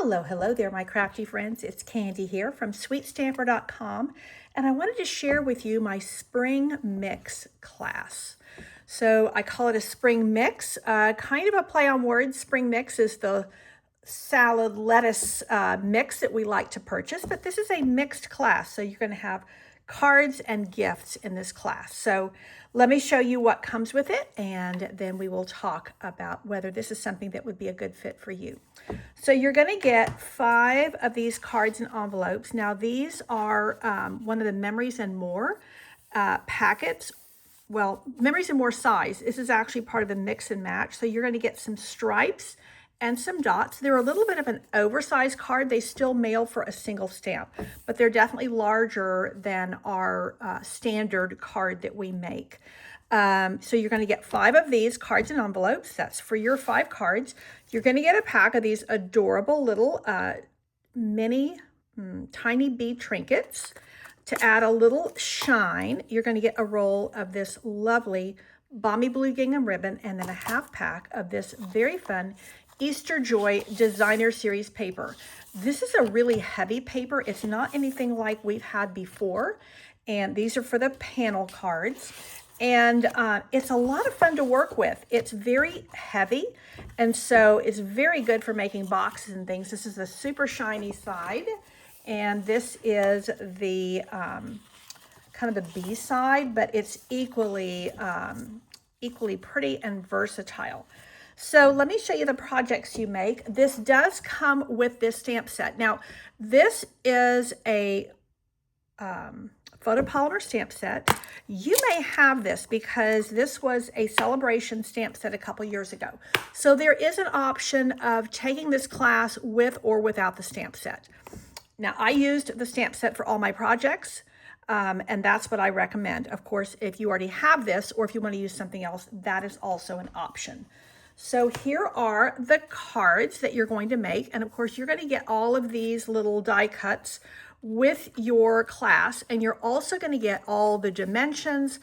Hello, hello there, my crafty friends. It's Candy here from SweetStamper.com, and I wanted to share with you my spring mix class. So I call it a spring mix, kind of a play on words. Spring mix is the salad lettuce mix that we like to purchase, but this is a mixed class. So you're going to have cards and gifts in this class. So let me show you what comes with it, and then we will talk about whether this is something that would be a good fit for you. So you're going to get 5 of these cards and envelopes. Now these are one of the Memories and More packets. Well, Memories and More size. This is actually part of the mix and match. So you're going to get some stripes and some dots. They're a little bit of an oversized card. They still mail for a single stamp, but they're definitely larger than our standard card that we make. So you're going to get 5 of these cards and envelopes. That's for your 5 cards. You're going to get a pack of these adorable little mini tiny bead trinkets. To add a little shine, you're going to get a roll of this lovely Balmy Blue gingham ribbon, and then a half pack of this very fun Easter Joy Designer Series paper. This is a really heavy paper. It's not anything like we've had before, and these are for the panel cards. And it's a lot of fun to work with. It's very heavy, and so it's very good for making boxes and things. This is the super shiny side, and this is the kind of the B side, but it's equally pretty and versatile. So let me show you the projects you make. This does come with this stamp set. Now, this is a photopolymer stamp set. You may have this because this was a celebration stamp set a couple years ago. So there is an option of taking this class with or without the stamp set. Now, I used the stamp set for all my projects, and that's what I recommend. Of course, if you already have this or if you want to use something else, that is also an option. So here are the cards that you're going to make. And of course, you're going to get all of these little die cuts with your class. And you're also going to get all the dimensions,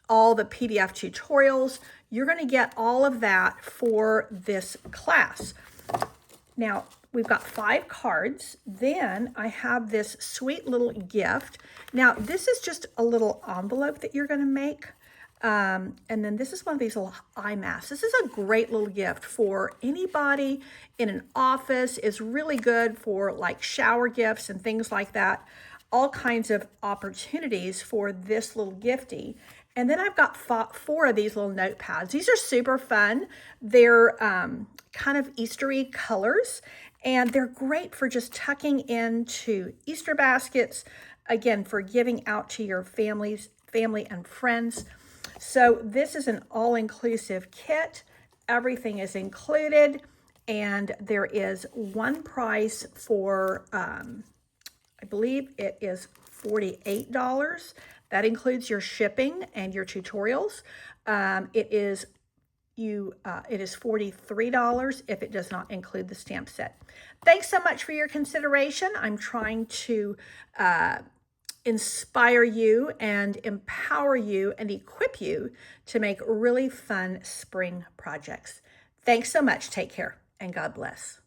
all the PDF tutorials. You're going to get all of that for this class. Now, we've got 5 cards. Then I have this sweet little gift. Now, this is just a little envelope that you're going to make. And then this is one of these little eye masks. This is a great little gift for anybody in an office. It's really good for like shower gifts and things like that. All kinds of opportunities for this little gifty. And then I've got 4 of these little notepads. These are super fun. They're kind of Eastery colors, and they're great for just tucking into Easter baskets. Again, for giving out to your family and friends. So this is an all-inclusive kit. Everything is included, and there is one price for, I believe it is $48. That includes your shipping and your tutorials. It is $43 if it does not include the stamp set. Thanks so much for your consideration. I'm trying to inspire you and empower you and equip you to make really fun spring projects. Thanks so much. Take care and God bless.